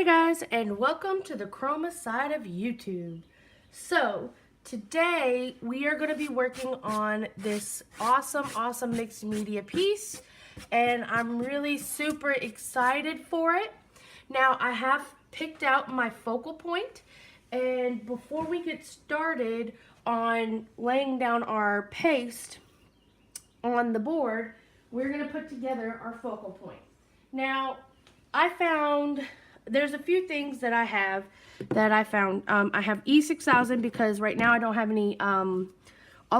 Hey guys, and welcome to the Chroma side of YouTube. So today we are going to be working on this awesome mixed media piece, and I'm really super excited for it. Now I have picked out my focal point, and before we get started on laying down our paste on the board, we're going to put together our focal point. Now I found there's a few things that I have that I found. I have E6000 because right now I don't have any, all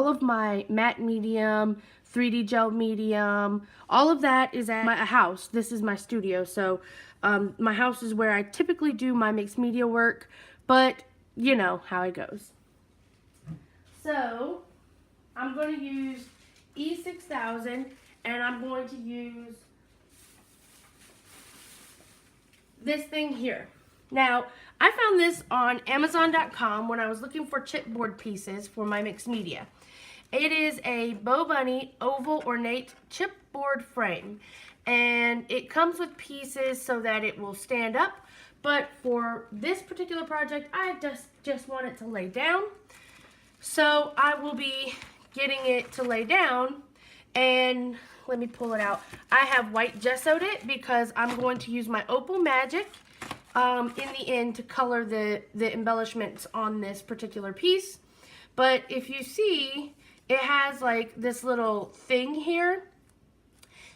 of my matte medium, 3D gel medium, all of that is at my house. This is my studio, so my house is where I typically do my mixed media work, but you know how it goes. So I'm going to use E6000, and I'm going to use this thing here. Now, I found this on Amazon.com when I was looking for chipboard pieces for my mixed media. It is a Bo Bunny oval ornate chipboard frame, and it comes with pieces so that it will stand up, but for this particular project, I just want it to lay down. So I will be getting it to lay down, and let me pull it out. I have white gessoed it because I'm going to use my Opal Magic in the end to color the embellishments on this particular piece. But if you see, it has like this little thing here.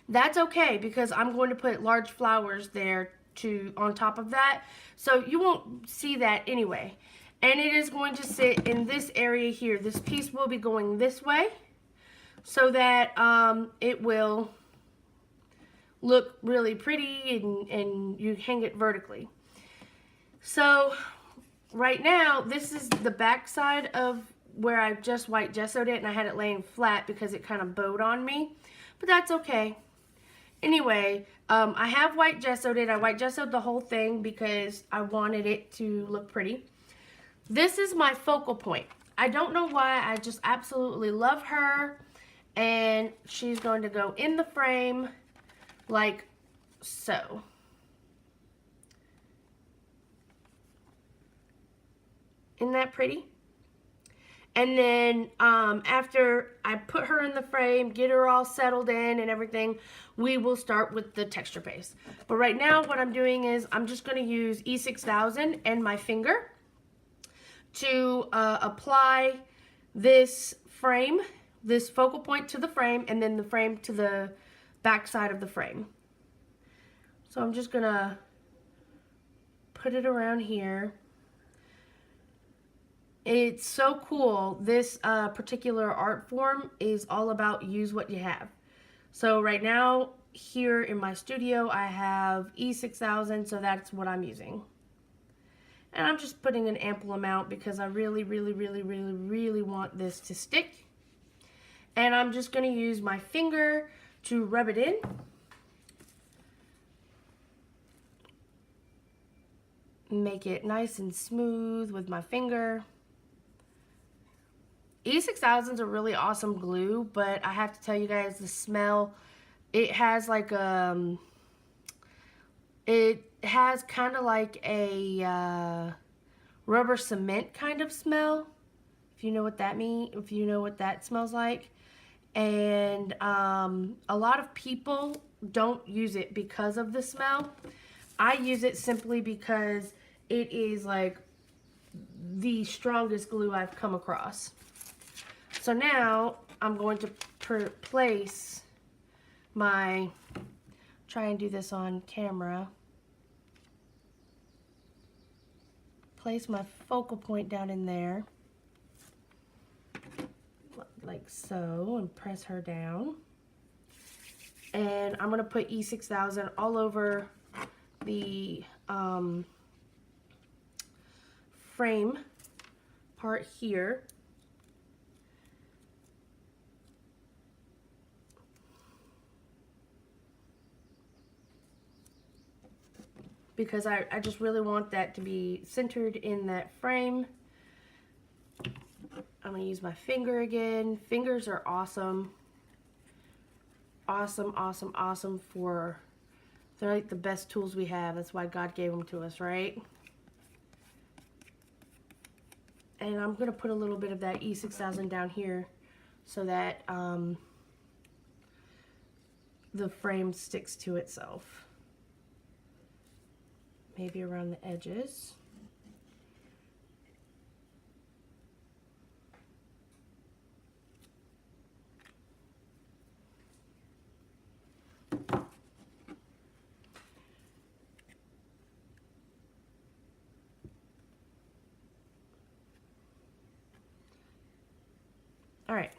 That's okay because I'm going to put large flowers there on top of that. So you won't see that anyway. And it is going to sit in this area here. This piece will be going this way, so that it will look really pretty and you hang it vertically. So right now, this is the back side of where I just white gessoed it, and I had it laying flat because it kind of bowed on me, but that's okay. Anyway, I have white gessoed it. I white gessoed the whole thing because I wanted it to look pretty. This is my focal point. I don't know why, I just absolutely love her. And she's going to go in the frame like so. Isn't that pretty? And then after I put her in the frame, get her all settled in and everything, we will start with the texture paste. But right now what I'm doing is I'm just going to use E6000 and my finger to apply this frame, this focal point to the frame, and then the frame to the back side of the frame. So I'm just gonna put it around here. It's so cool. This particular art form is all about use what you have. So right now here in my studio I have E6000, so that's what I'm using. And I'm just putting an ample amount because I really want this to stick. And I'm just going to use my finger to rub it in. Make it nice and smooth with my finger. E6000's a really awesome glue, but I have to tell you guys the smell, it has like it has kind of like a rubber cement kind of smell, if you know what that means, if you know what that smells like. And a lot of people don't use it because of the smell. I use it simply because it is like the strongest glue I've come across. So now I'm going to place my, try and do this on camera, place my focal point down in there like so, and press her down. And I'm going to put E6000 all over the frame part here. Because I just really want that to be centered in that frame. I'm going to use my finger again. Fingers are awesome. Awesome for They're like the best tools we have. That's why God gave them to us, right? And I'm going to put a little bit of that E6000 down here so that the frame sticks to itself. Maybe around the edges. All right.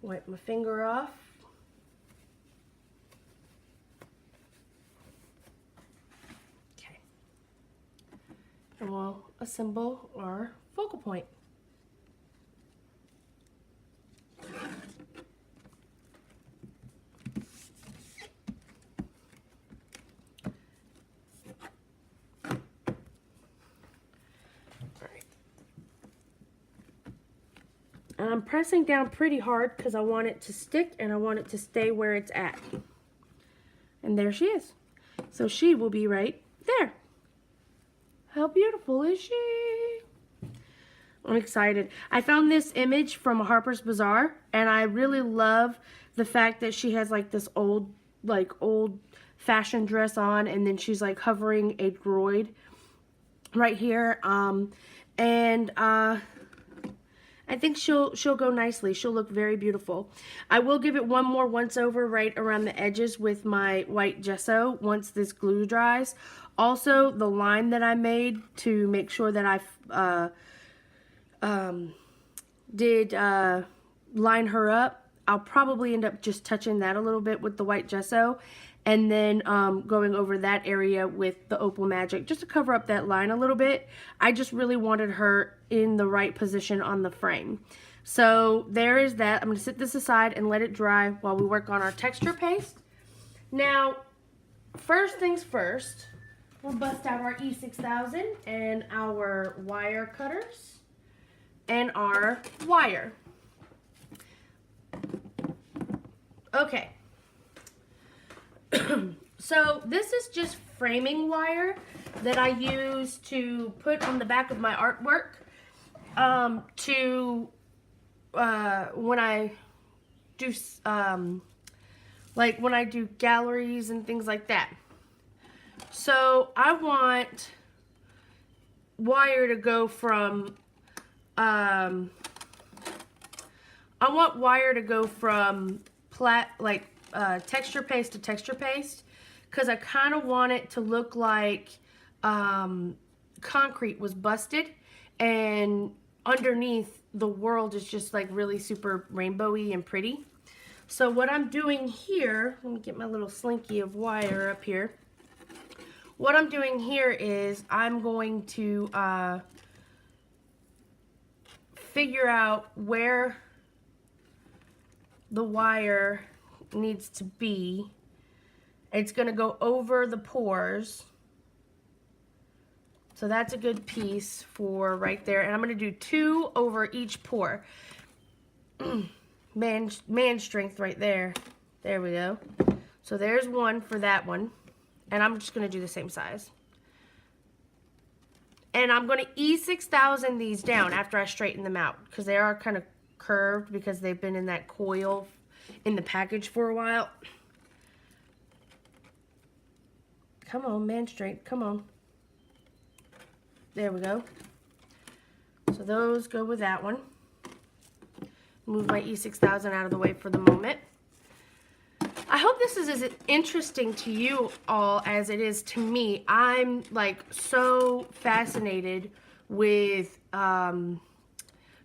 Wipe my finger off. Okay. And we'll assemble our focal point. And I'm pressing down pretty hard because I want it to stick and I want it to stay where it's at. And there she is. So she will be right there. How beautiful is she? I'm excited. I found this image from Harper's Bazaar and I really love the fact that she has like this old fashioned dress on and then she's like hovering a droid right here. I think she'll go nicely. She'll look very beautiful. I will give it one more once over right around the edges with my white gesso once this glue dries. Also, the line that I made to make sure that I did line her up, I'll probably end up just touching that a little bit with the white gesso and then going over that area with the Opal Magic just to cover up that line a little bit. I just really wanted her in the right position on the frame. So there is that. I'm going to sit this aside and let it dry while we work on our texture paste. Now, first things first, we'll bust out our E6000 and our wire cutters and our wire. Okay. So this is just framing wire that I use to put on the back of my artwork when I do like when I do galleries and things like that. So I want wire to go from texture paste to texture paste because I kind of want it to look like concrete was busted and underneath the world is just like really super rainbowy and pretty. So what I'm doing here, let me get my little slinky of wire up here. What I'm doing here is I'm going to figure out where the wire needs to be. It's going to go over the pores. So that's a good piece for right there. And I'm going to do 2 over each pore. Man strength right there. There we go. So there's 1 for that one. And I'm just going to do the same size. And I'm going to E6000 these down after I straighten them out. Because they are kind of curved because they've been in that coil in the package for a while. Come on, man strength. Come on. There we go. So those go with that one. Move my E6000 out of the way for the moment. I hope this is as interesting to you all as it is to me. I'm like so fascinated with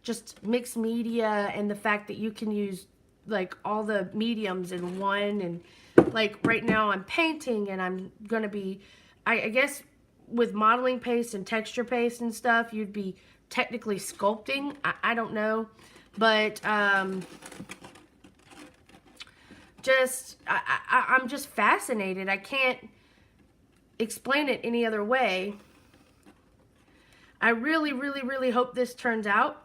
just mixed media and the fact that you can use like all the mediums in one. And like right now I'm painting and I'm gonna be, I guess with modeling paste and texture paste and stuff, you'd be technically sculpting. I don't know, but I'm just fascinated. I can't explain it any other way. I really, really, really hope this turns out.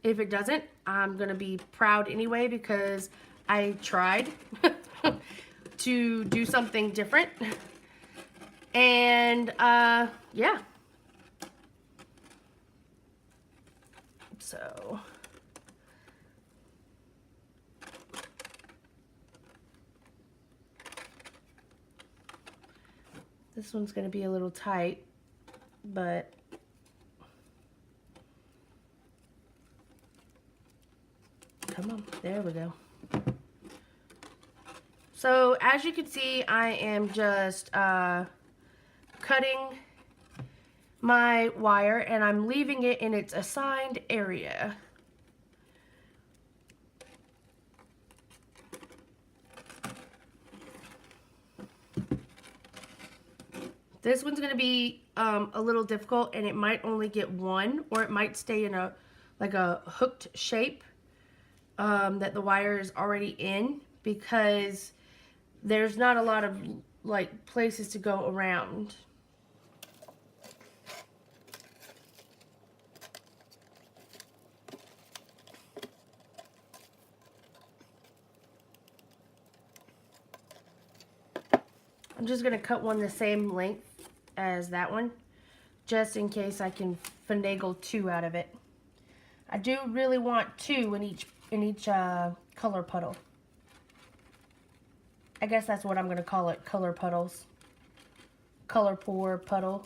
If it doesn't, I'm gonna be proud anyway because I tried to do something different. And yeah. So this one's going to be a little tight, but come on, there we go. So as you can see, I am just cutting my wire, and I'm leaving it in its assigned area. This one's going to be a little difficult, and it might only get one, or it might stay in a like a hooked shape that the wire is already in, because there's not a lot of like places to go around. I'm just going to cut one the same length as that one, just in case I can finagle two out of it. I do really want two in each color puddle. I guess that's what I'm going to call it, color puddles. Color pour puddle.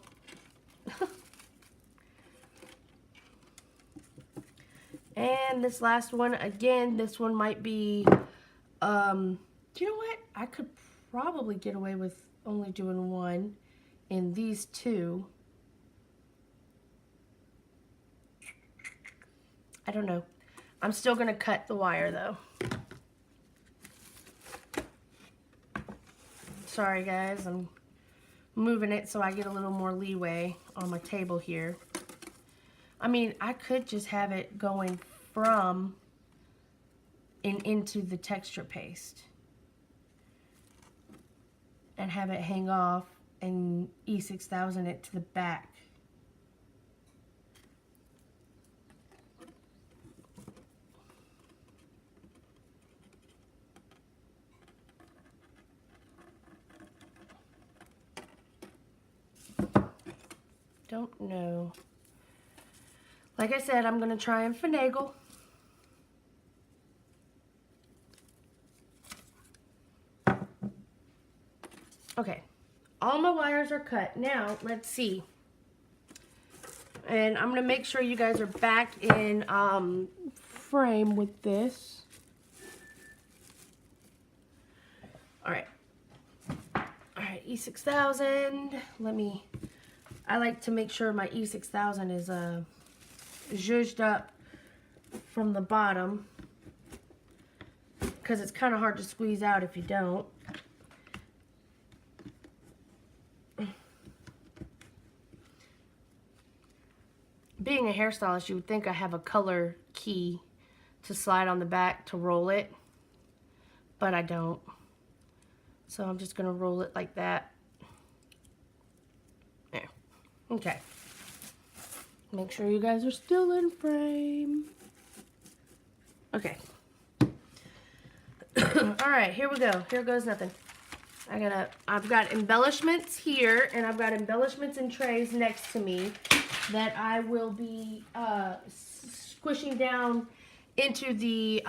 And this last one, again, this one might be, do you know what? I could probably get away with only doing one in these two. I don't know. I'm still going to cut the wire though. Sorry guys, I'm moving it so I get a little more leeway on my table here. I mean, I could just have it going from and into the texture paste and have it hang off and E6000 it to the back. Don't know. Like I said, I'm going to try and finagle. Okay, all my wires are cut. Now, let's see. And I'm going to make sure you guys are back in frame with this. Alright. Alright, E6000. I like to make sure my E6000 is zhuzhed up from the bottom, because it's kind of hard to squeeze out if you don't. Being a hairstylist, you would think I have a color key to slide on the back to roll it, but I don't. So I'm just going to roll it like that. There. Okay. Make sure you guys are still in frame. Okay. Alright, here we go. Here goes nothing. I've got embellishments here, and I've got embellishments and trays next to me that I will be squishing down into the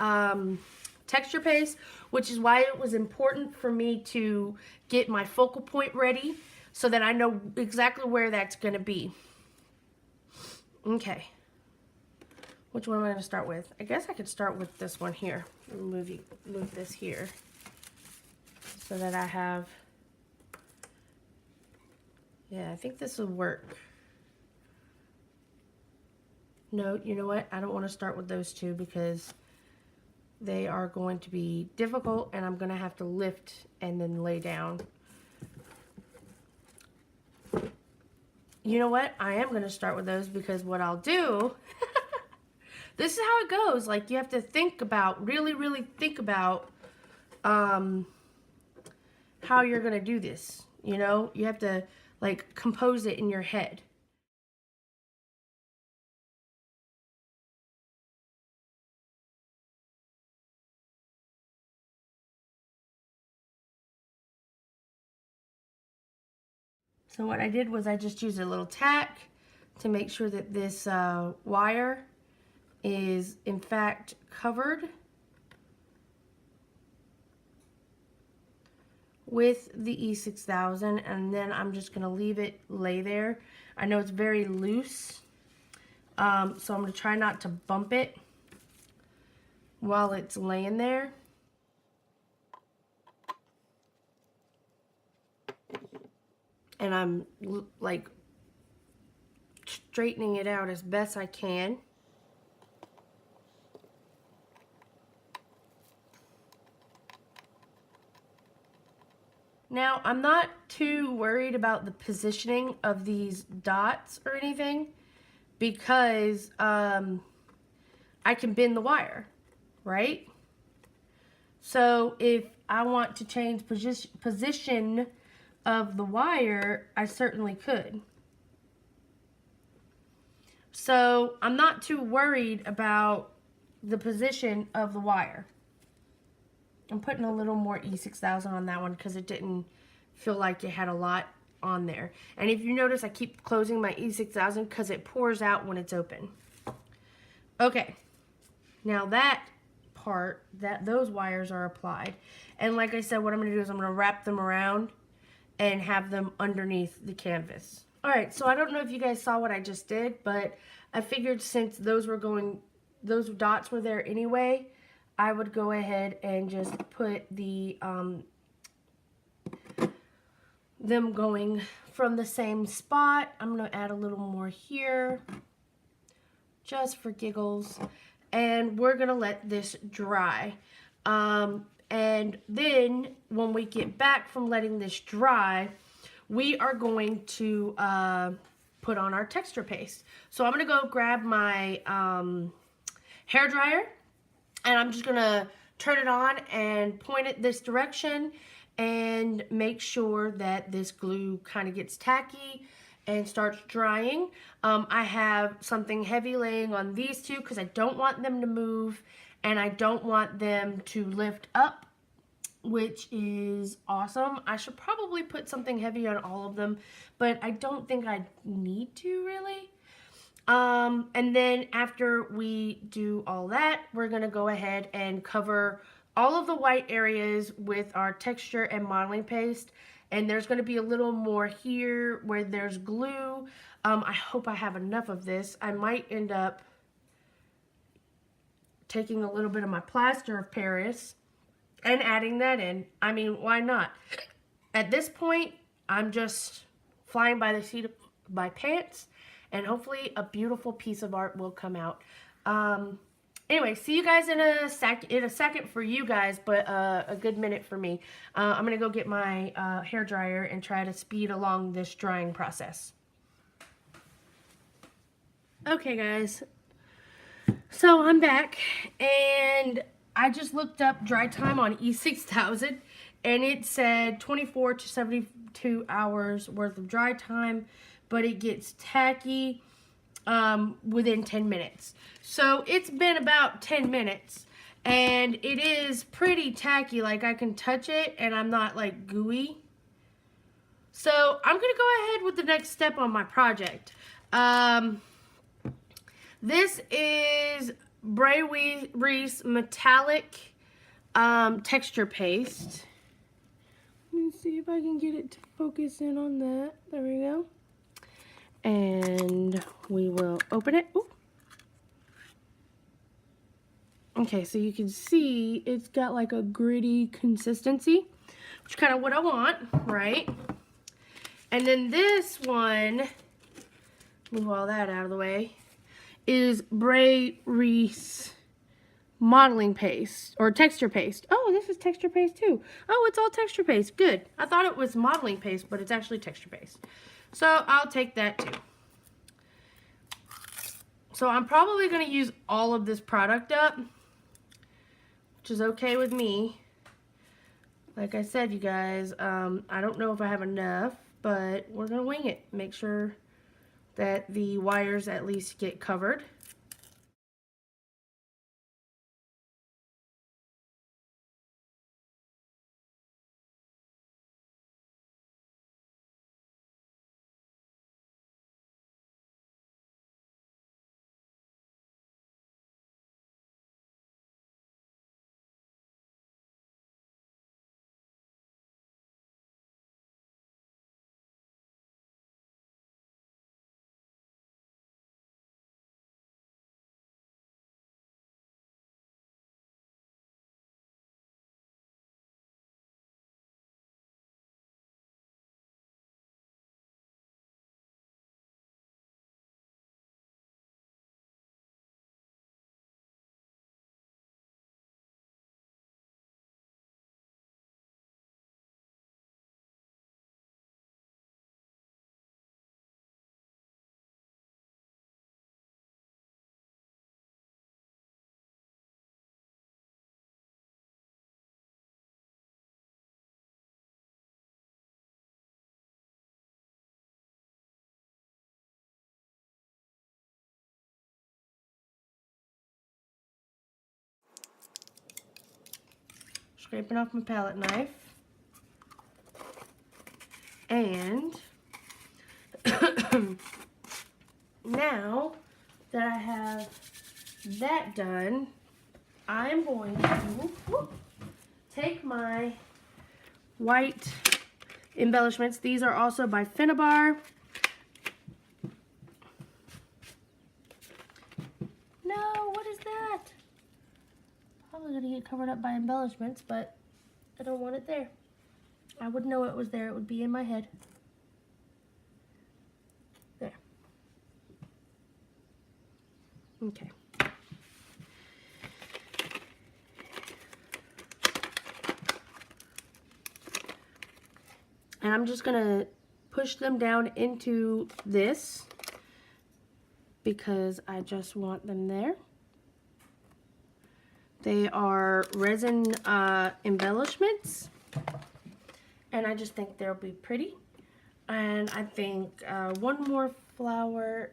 texture paste, which is why it was important for me to get my focal point ready so that I know exactly where that's going to be. Okay. Which one am I going to start with? I guess I could start with this one here. Move this here so that I have, yeah, I think this will work. No, you know what? I don't want to start with those two because they are going to be difficult and I'm going to have to lift and then lay down. You know what? I am going to start with those because what I'll do, this is how it goes. Like, you have to think about, really think about how you're going to do this. You know, you have to like compose it in your head. So what I did was I just used a little tack to make sure that this wire is in fact covered with the E6000, and then I'm just going to leave it lay there. I know it's very loose, so I'm going to try not to bump it while it's laying there. And I'm like straightening it out as best I can. Now, I'm not too worried about the positioning of these dots or anything because I can bend the wire, right? So if I want to change position of the wire, I certainly could. So I'm not too worried about the position of the wire. I'm putting a little more E6000 on that one because it didn't feel like it had a lot on there. And if you notice, I keep closing my E6000 because it pours out when it's open. Okay, now that part, those wires are applied. And like I said, what I'm going to do is I'm going to wrap them around and have them underneath the canvas. All right, so I don't know if you guys saw what I just did, but I figured since those dots were there anyway, I would go ahead and just put the them going from the same spot. I'm going to add a little more here just for giggles, and we're going to let this dry. And then when we get back from letting this dry, we are going to put on our texture paste. So I'm going to go grab my hair dryer, and I'm just going to turn it on and point it this direction and make sure that this glue kind of gets tacky and starts drying. I have something heavy laying on these two because I don't want them to move and I don't want them to lift up, which is awesome. I should probably put something heavy on all of them, but I don't think I need to really. And then after we do all that, we're going to go ahead and cover all of the white areas with our texture and modeling paste. And there's going to be a little more here where there's glue. I hope I have enough of this. I might end up taking a little bit of my plaster of Paris and adding that in. I mean, why not? At this point, I'm just flying by the seat of my pants, and hopefully a beautiful piece of art will come out. Anyway, see you guys in a second for you guys, but a good minute for me. I'm gonna go get my hair dryer and try to speed along this drying process. Okay, guys. So I'm back, and I just looked up dry time on E6000, and it said 24 to 72 hours worth of dry time, but it gets tacky within 10 minutes. So it's been about 10 minutes, and it is pretty tacky. Like, I can touch it, and I'm not, like, gooey. So I'm going to go ahead with the next step on my project. This is Bray Reese Metallic texture paste. Let me see if I can get it to focus in on that. There we go. And we will open it. Ooh. Okay, so you can see it's got like a gritty consistency, which is kind of what I want, right? And then this one, move all that out of the way, is Bray Reese modeling paste, or texture paste. Oh, this is texture paste too. Oh, it's all texture paste. Good. I thought it was modeling paste, but it's actually texture paste. So I'll take that too. So I'm probably going to use all of this product up, which is okay with me. Like I said, you guys, I don't know if I have enough, but we're going to wing it. Make sure that the wires at least get covered. scraping off my palette knife. And now that I have that done, I'm going to take my white embellishments. These are also by Finnabar. No, what is that? Probably gonna get covered up by embellishments, but I don't want it there. I would know it was there. It would be in my head. There. Okay. And I'm just gonna push them down into this because I just want them there. They are resin embellishments, and I just think they'll be pretty. And I think one more flower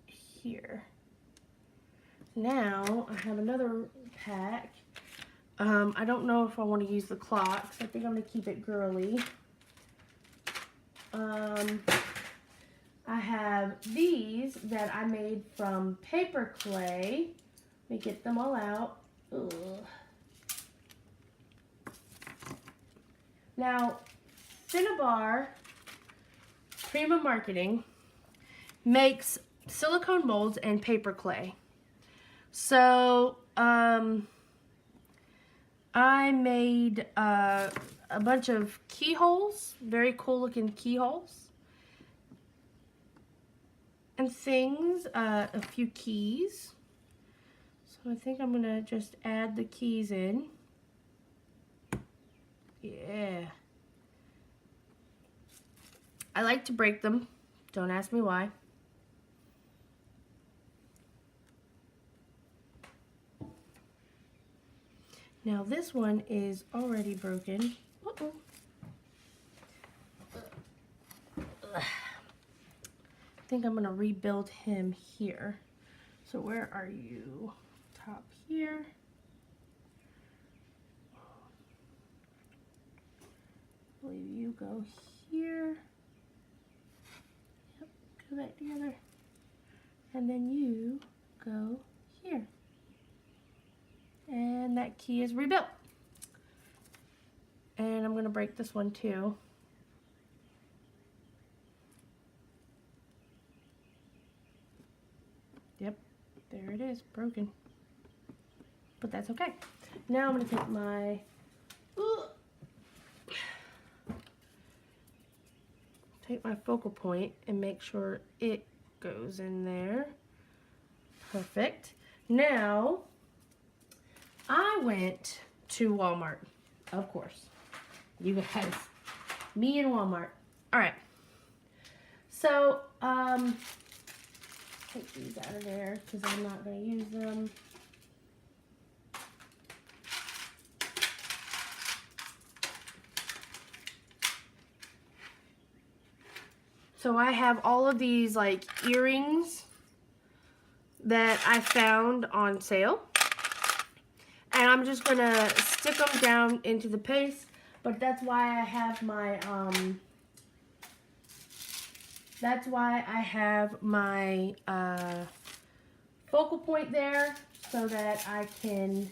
here. Now I have another pack. I don't know if I want to use the clocks. I think I'm going to keep it girly. I have these that I made from paper clay. Let me get them all out. Ugh. Now, Finnabar Prima Marketing makes silicone molds and paper clay. So, I made a bunch of keyholes, very cool looking keyholes, and things, a few keys. So I think I'm gonna just add the keys in. Yeah. I like to break them. Don't ask me why. Now this one is already broken. Uh-oh. I think I'm gonna rebuild him here. So where are you? Top here. I believe you go here. Yep, go back together. And then you go here. And that key is rebuilt. And I'm gonna break this one too. Yep, there it is, broken. But that's okay. Now I'm gonna take my focal point and make sure it goes in there. Perfect. Now, I went to Walmart, of course. You guys, me and Walmart. All right. So, take these out of there because I'm not going to use them. So I have all of these like earrings that I found on sale. And I'm just going to stick them down into the paste. But that's why I have my, focal point there so that I can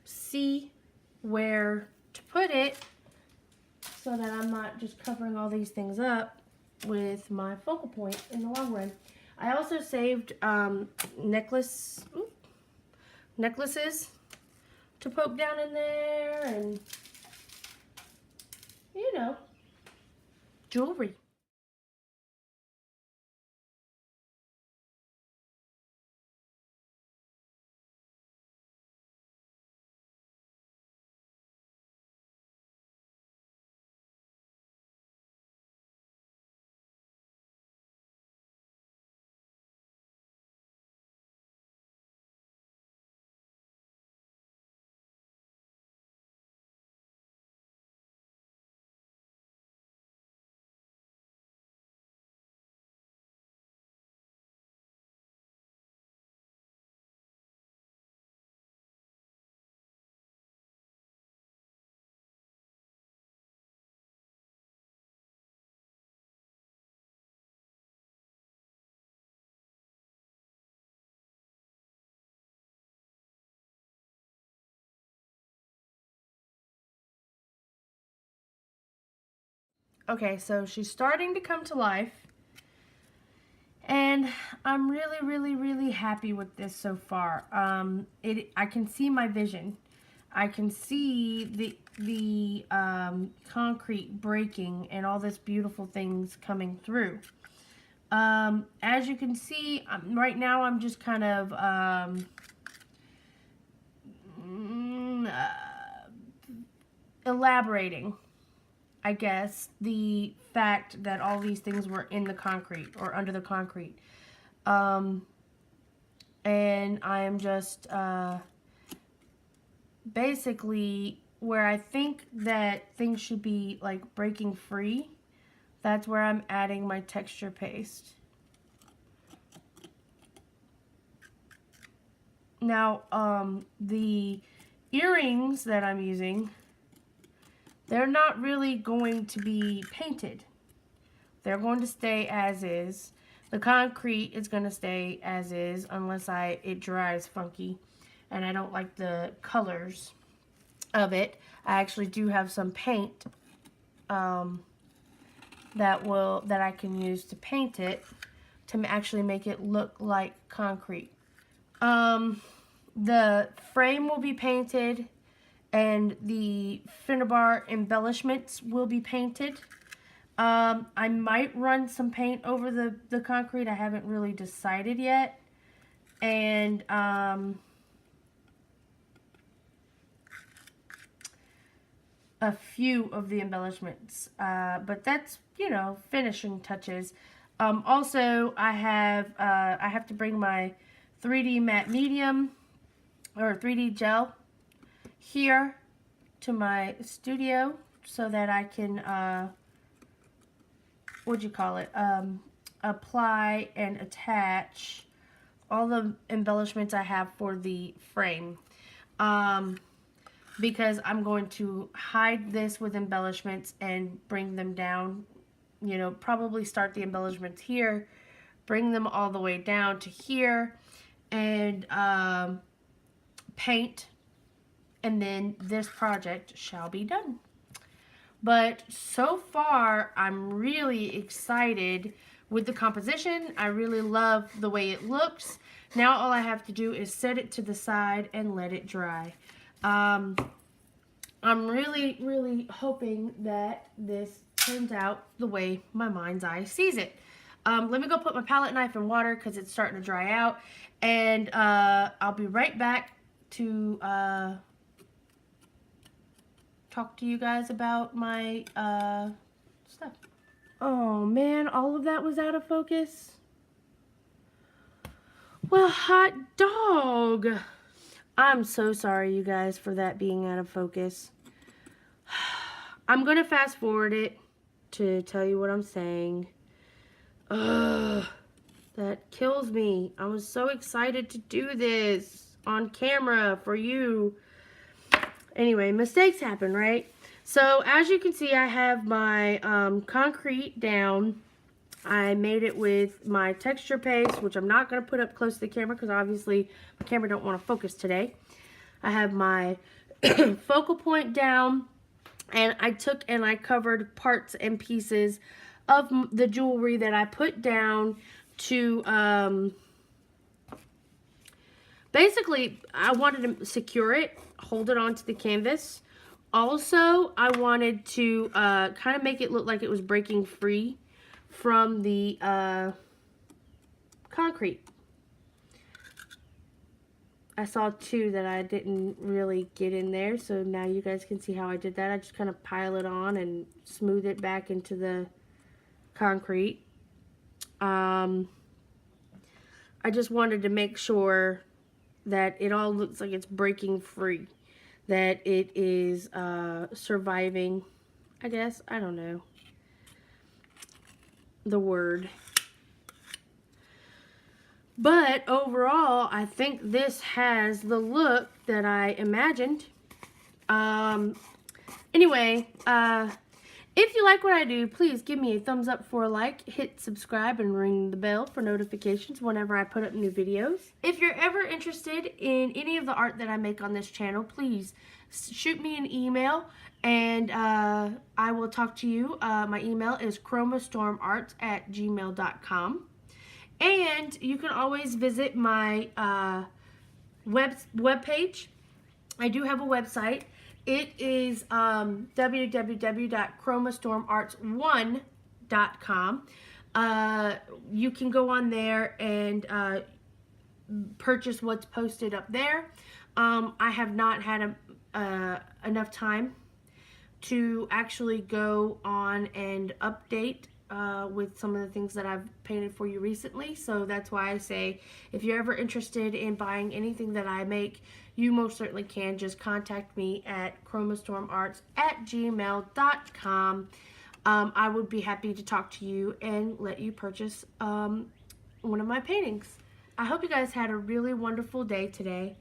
see where to put it so that I'm not just covering all these things up with my focal point in the long run. I also saved necklaces to poke down in there and, you know, jewelry. Okay, so she's starting to come to life. And I'm really, really, really happy with this so far. I can see my vision. I can see the concrete breaking and all this beautiful things coming through. As you can see, right now I'm just kind of elaborating, I guess, the fact that all these things were in the concrete or under the concrete. And I am just basically where I think that things should be like breaking free. That's where I'm adding my texture paste. Now, the earrings that I'm using, they're not really going to be painted. They're going to stay as is. The concrete is going to stay as is unless it dries funky, and I don't like the colors of it. I actually do have some paint that I can use to paint it to actually make it look like concrete. The frame will be painted, and the rebar embellishments will be painted. I might run some paint over the concrete. I haven't really decided yet. And a few of the embellishments. But that's, you know, finishing touches. Also, I have to bring my 3D matte medium or 3D gel here to my studio so that I can apply and attach all the embellishments I have for the frame, because I'm going to hide this with embellishments and bring them down, you know, probably start the embellishments here, bring them all the way down to here, and paint, and then this project shall be done. But so far, I'm really excited with the composition. I really love the way it looks. Now all I have to do is set it to the side and let it dry. I'm really, really hoping that this turns out the way my mind's eye sees it. Let me go put my palette knife in water because it's starting to dry out. And I'll be right back to talk to you guys about my stuff. Oh man, all of that was out of focus. Well, hot dog. I'm so sorry, you guys, for that being out of focus. I'm gonna fast forward it to tell you what I'm saying. Ugh, that kills me. I was so excited to do this on camera for you. Anyway, mistakes happen, right? So as you can see, I have my concrete down. I made it with my texture paste, which I'm not going to put up close to the camera because obviously my camera don't want to focus today. I have my focal point down, and I took and I covered parts and pieces of the jewelry that I put down to basically, I wanted to secure it, hold it onto the canvas. Also, I wanted to kind of make it look like it was breaking free from the concrete. I saw two that I didn't really get in there, so now you guys can see how I did that. I just kind of pile it on and smooth it back into the concrete. I just wanted to make sure that it all looks like it's breaking free, that it is surviving, I guess, I don't know the word. But overall, I think this has the look that I imagined. Anyway, if you like what I do, please give me a thumbs up for a like, hit subscribe, and ring the bell for notifications whenever I put up new videos. If you're ever interested in any of the art that I make on this channel, please shoot me an email, and I will talk to you. My email is chromastormarts@gmail.com. And you can always visit my web page. I do have a website. It is www.chromastormarts1.com. You can go on there and purchase what's posted up there. I have not had enough time to actually go on and update with some of the things that I've painted for you recently. So that's why I say, if you're ever interested in buying anything that I make, you most certainly can. Just contact me at chromastormarts@gmail.com. I would be happy to talk to you and let you purchase one of my paintings. I hope you guys had a really wonderful day today,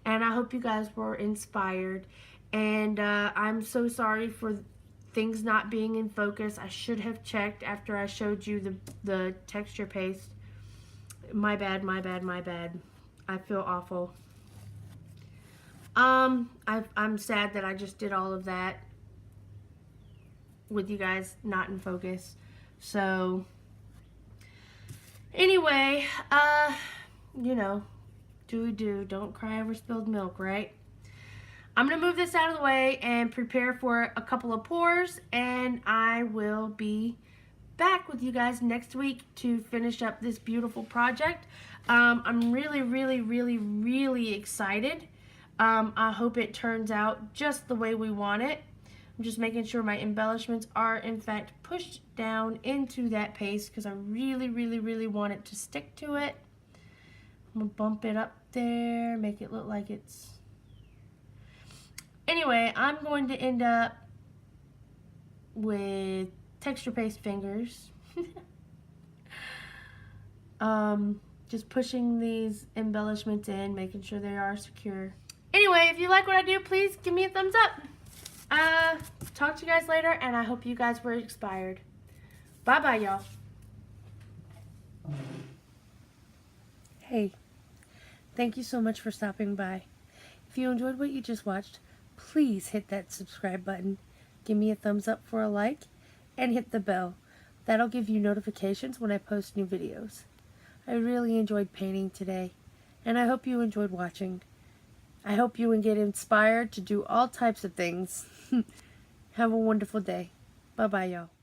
and I hope you guys were inspired. And I'm so sorry for things not being in focus. I should have checked after I showed you the texture paste. My bad, my bad, my bad. I feel awful. I'm sad that I just did all of that with you guys not in focus. So anyway, you know, don't cry over spilled milk, right? I'm going to move this out of the way and prepare for a couple of pours, and I will be back with you guys next week to finish up this beautiful project. I'm really, really, really, really excited. I hope it turns out just the way we want it. I'm just making sure my embellishments are in fact pushed down into that paste because I really, really, really want it to stick to it. I'm going to bump it up there, make it look like it's... Anyway, I'm going to end up with texture paste fingers. Just pushing these embellishments in, making sure they are secure. Anyway, if you like what I do, please give me a thumbs up. Talk to you guys later, and I hope you guys were inspired. Bye-bye, y'all. Hey, thank you so much for stopping by. If you enjoyed what you just watched, please hit that subscribe button, give me a thumbs up for a like, and hit the bell. That'll give you notifications when I post new videos. I really enjoyed painting today, and I hope you enjoyed watching. I hope you get inspired to do all types of things. Have a wonderful day. Bye-bye, y'all.